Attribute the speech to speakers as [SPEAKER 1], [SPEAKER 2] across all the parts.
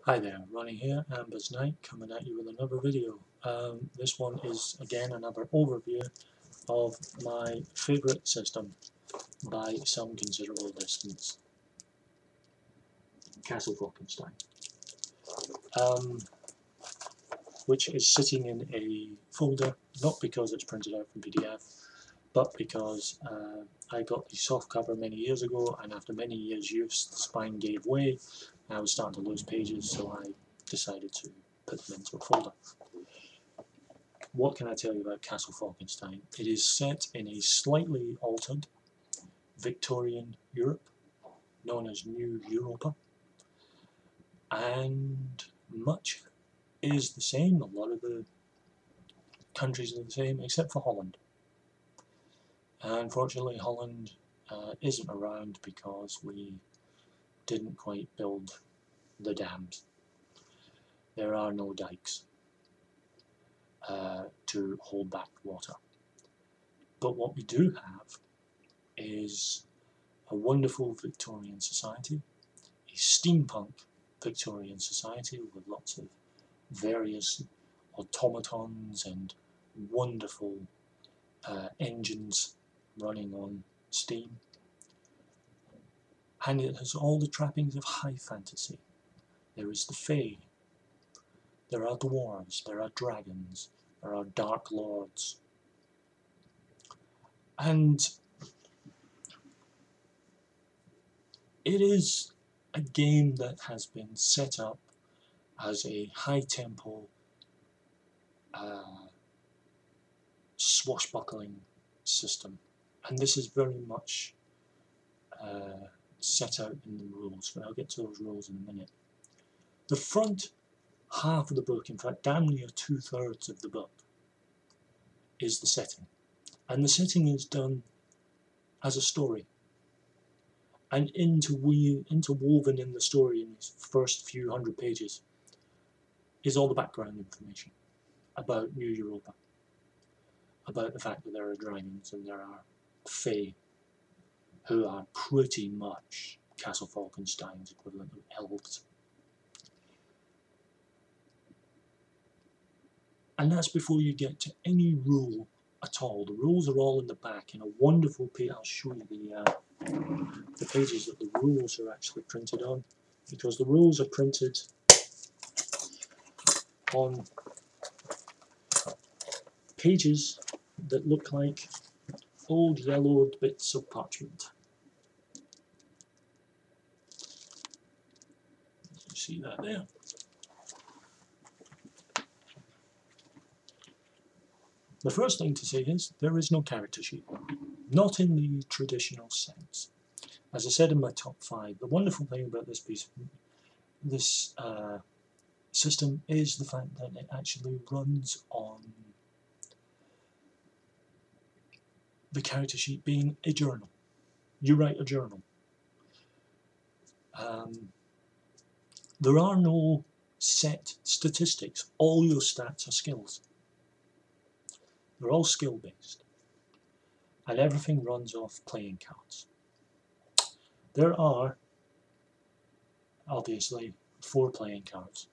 [SPEAKER 1] Hi there, Ronnie here, Amber's Night, coming at you with another video. This one is again another overview of my favourite system by some considerable distance, Castle Falkenstein, which is sitting in a folder, not because it's printed out from PDF, but because I got the soft cover many years ago, and after many years' use the spine gave way and I was starting to lose pages, so I decided to put them into a folder. What can I tell you about Castle Falkenstein? It is set in a slightly altered Victorian Europe, known as New Europa, and much is the same. A lot of the countries are the same, except for Holland. Unfortunately, Holland isn't around because we didn't quite build the dams. There are no dikes to hold back water. But what we do have is a wonderful Victorian society, a steampunk Victorian society with lots of various automatons and wonderful engines running on steam. And it has all the trappings of high fantasy. There is the Fae, there are dwarves, there are dragons, there are dark lords. And it is a game that has been set up as a high-tempo, swashbuckling system, and this is very much set out in the rules, but I'll get to those rules in a minute. The front half of the book, in fact damn near 2/3 of the book, is the setting, and the setting is done as a story, and interwoven in the story in these first few hundred pages is all the background information about New Europa, about the fact that there are dragons and there are Fae, who are pretty much Castle Falkenstein's equivalent of elves. And that's before you get to any rule at all. The rules are all in the back in a wonderful page. I'll show you the pages that the rules are actually printed on, because the rules are printed on pages that look like old yellowed bits of parchment. You see that there? The first thing to say is there is no character sheet, not in the traditional sense. As I said in my top 5, the wonderful thing about this system is the fact that it actually runs on the character sheet being a journal. You write a journal. There are no set statistics. All your stats are skills. They're all skill based, and everything runs off playing cards. There are obviously 4 playing cards.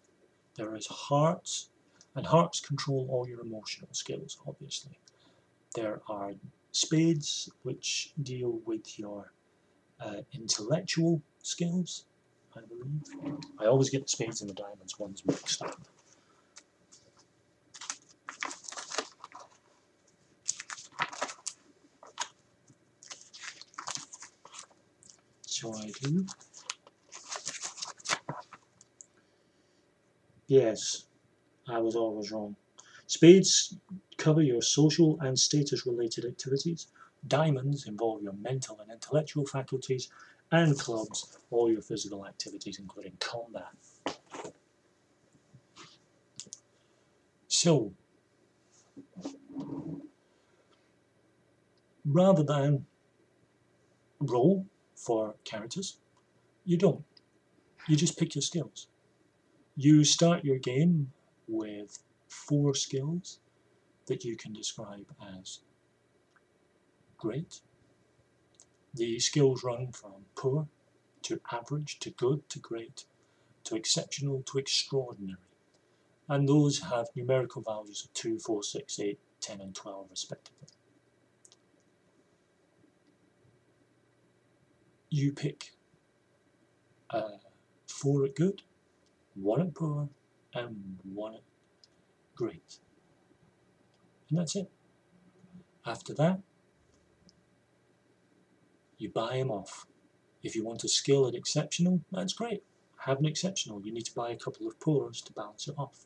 [SPEAKER 1] There is hearts, and hearts control all your emotional skills, obviously. There are spades, which deal with your intellectual skills, I believe. I always get the spades and the diamonds ones mixed up. So I do. Yes, I was always wrong. Spades cover your social and status-related activities. Diamonds involve your mental and intellectual faculties, and clubs all your physical activities, including combat. So, rather than roll for characters, you don't. You just pick your skills. You start your game with 4 skills that you can describe as great. The skills run from poor to average to good to great, to exceptional to extraordinary, and those have numerical values of 2, 4, 6, 8, 10 and 12 respectively. You pick 4 at good, 1 at poor, and 1 at great. And that's it. After that, you buy them off. If you want a skill at exceptional, that's great. Have an exceptional. You need to buy a couple of poors to balance it off.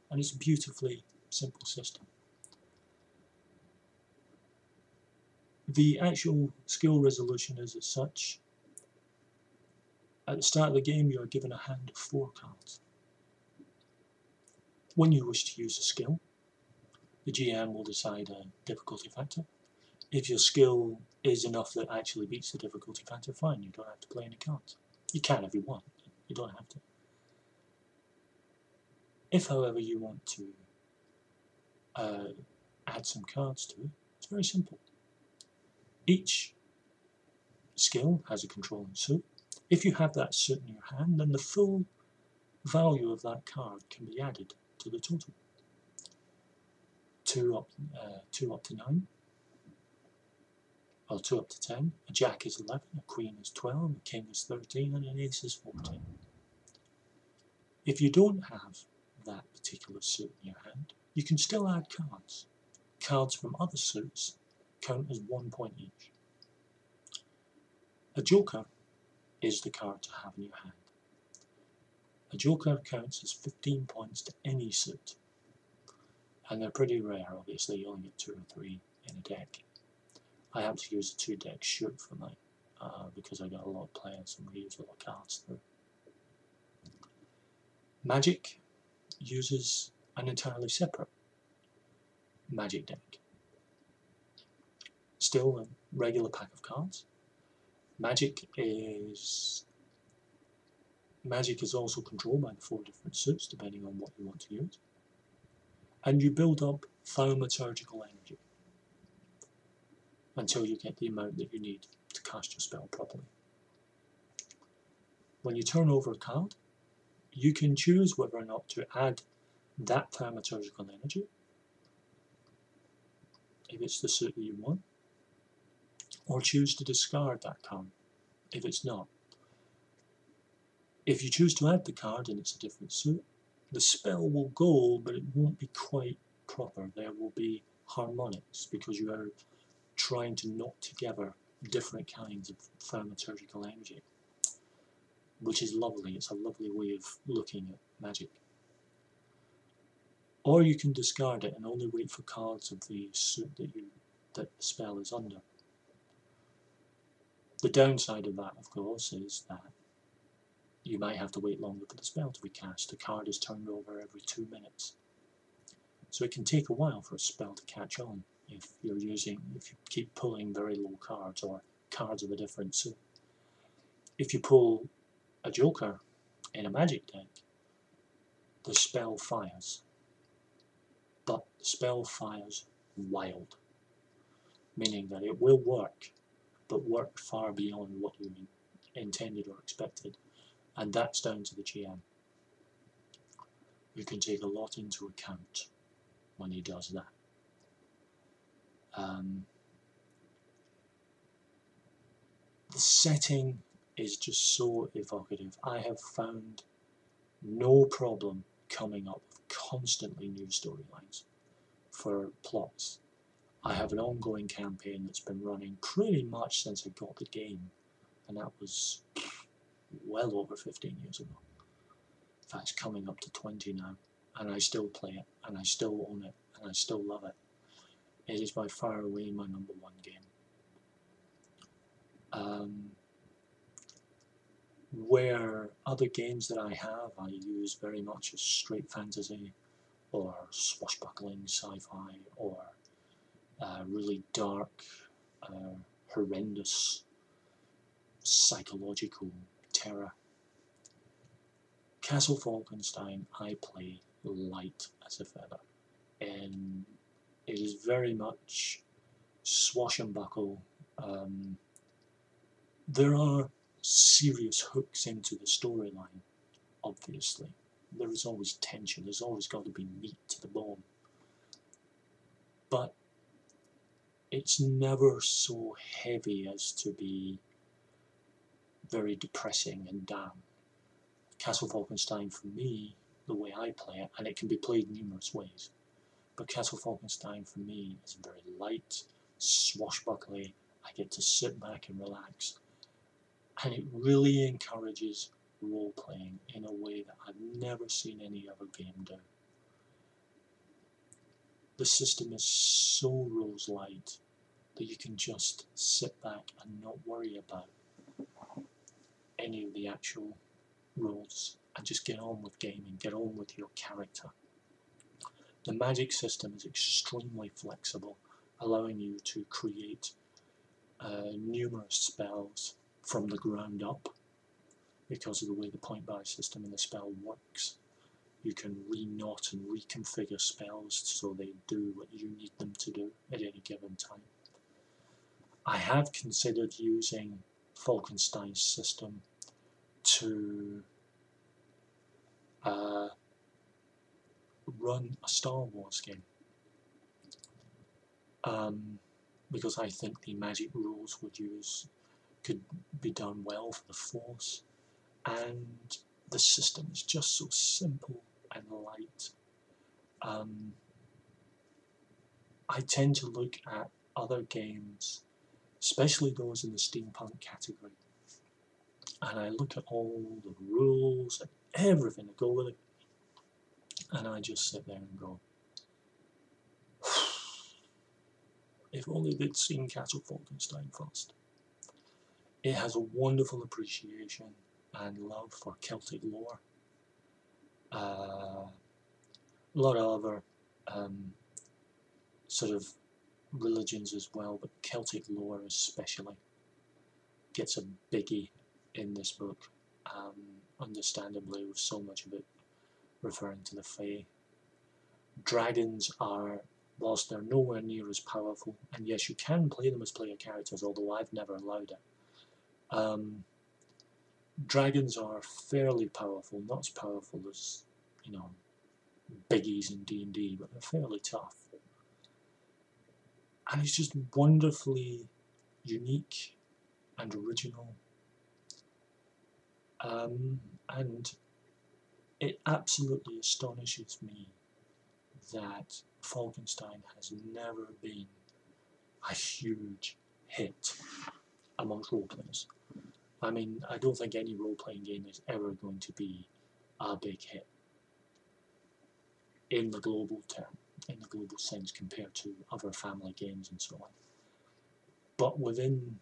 [SPEAKER 1] And it's a beautifully simple system. The actual skill resolution is as such. At the start of the game, you are given a hand of 4 cards. When you wish to use a skill, the GM will decide a difficulty factor. If your skill is enough that actually beats the difficulty factor, fine, you don't have to play any cards. You can if you want, you don't have to. If, however, you want to add some cards to it, it's very simple. Each skill has a controlling suit. If you have that suit in your hand, then the full value of that card can be added to the total. 2 up to 9, or 2 up to 10, a jack is 11, a queen is 12, a king is 13, and an ace is 14. If you don't have that particular suit in your hand, you can still add cards. Cards from other suits count as 1 point each. A joker is the card to have in your hand. A joker counts as 15 points to any suit, and they're pretty rare. Obviously you only get 2 or 3 in a deck. I have to use a 2-deck shoot for mine because I got a lot of players and we use a lot of cards through. Magic uses an entirely separate magic deck. Still a regular pack of cards. Magic is also controlled by the 4 different suits depending on what you want to use. And you build up thaumaturgical energy until you get the amount that you need to cast your spell properly. When you turn over a card, you can choose whether or not to add that thaumaturgical energy, if it's the suit that you want, or choose to discard that card, if it's not. If you choose to add the card and it's a different suit, the spell will go, but it won't be quite proper. There will be harmonics, because you are trying to knot together different kinds of thaumaturgical energy, which is lovely. It's a lovely way of looking at magic. Or you can discard it and only wait for cards of the suit that the spell is under. The downside of that, of course, is that you might have to wait longer for the spell to be cast. The card is turned over every 2 minutes. So it can take a while for a spell to catch on if you keep pulling very low cards or cards of a different suit. If you pull a joker in a magic deck, the spell fires. But the spell fires wild, meaning that it will work, but work far beyond what you intended or expected, and that's down to the GM. You can take a lot into account when he does that. The setting is just so evocative. I have found no problem coming up with constantly new storylines for plots. I have an ongoing campaign that's been running pretty much since I got the game, and that was well over 15 years ago. In fact, it's coming up to 20 now, and I still play it, and I still own it, and I still love it. It is by far away my #1 game. Where other games that I have, I use very much as straight fantasy, or swashbuckling sci-fi, or really dark, horrendous, psychological terror. Castle Falkenstein I play light as a feather, and it is very much swashbuckle. There are serious hooks into the storyline, obviously. There is always tension, there's always got to be meat to the bone. But it's never so heavy as to be very depressing and down. Castle Falkenstein, for me, the way I play it, and it can be played numerous ways, but Castle Falkenstein for me is very light, swashbuckly. I get to sit back and relax, and it really encourages role playing in a way that I've never seen any other game do. The system is so rose light that you can just sit back and not worry about any of the actual rules and just get on with gaming, get on with your character. The magic system is extremely flexible, allowing you to create numerous spells from the ground up because of the way the point buy system in the spell works. You can re-knot and reconfigure spells so they do what you need them to do at any given time. I have considered using Falkenstein's system to run a Star Wars game, because I think the magic rules could be done well for the Force, and the system is just so simple and light. I tend to look at other games, especially those in the steampunk category, and I look at all the rules and everything that go with it, and I just sit there and go, if only they'd seen Castle Falkenstein first. It has a wonderful appreciation and love for Celtic lore. A lot of other sort of religions as well, but Celtic lore especially gets a biggie in this book, understandably, with so much of it referring to the Fae. Dragons are, whilst they're nowhere near as powerful, and yes, you can play them as player characters, although I've never allowed it. Dragons are fairly powerful, not as powerful as, you know, biggies in D&D, but they're fairly tough. And it's just wonderfully unique and original. And it absolutely astonishes me that Falkenstein has never been a huge hit amongst role players. I mean, I don't think any role-playing game is ever going to be a big hit in the global term, in the global sense, compared to other family games and so on. But within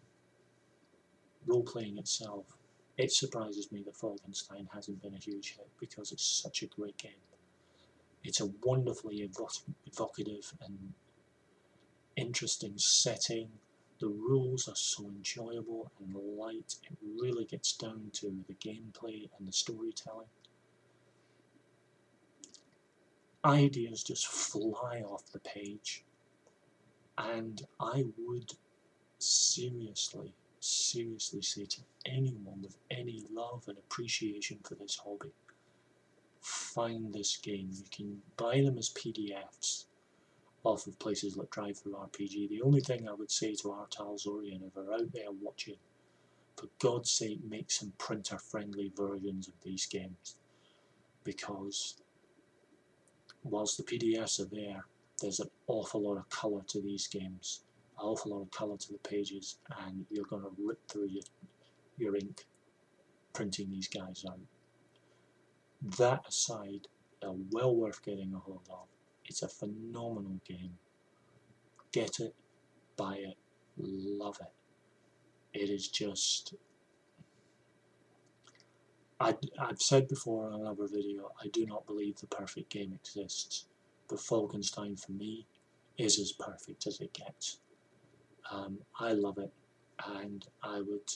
[SPEAKER 1] role-playing itself, it surprises me that Falkenstein hasn't been a huge hit because it's such a great game. It's a wonderfully evocative and interesting setting. The rules are so enjoyable and light. It really gets down to the gameplay and the storytelling. Ideas just fly off the page, and I would seriously say to anyone with any love and appreciation for this hobby, find this game. You can buy them as PDFs off of places like DriveThruRPG. The only thing I would say to Artal Zorian, if they're out there watching, for God's sake, make some printer-friendly versions of these games, because whilst the PDFs are there, there's an awful lot of colour to these games, an awful lot of colour to the pages, and you're going to rip through your ink printing these guys out. That aside, they're well worth getting a hold of. It's a phenomenal game. Get it, buy it, love it. It is just... I've said before in another video, I do not believe the perfect game exists, but Falkenstein for me is as perfect as it gets. I love it, and I would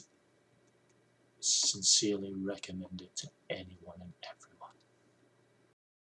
[SPEAKER 1] sincerely recommend it to anyone and everyone.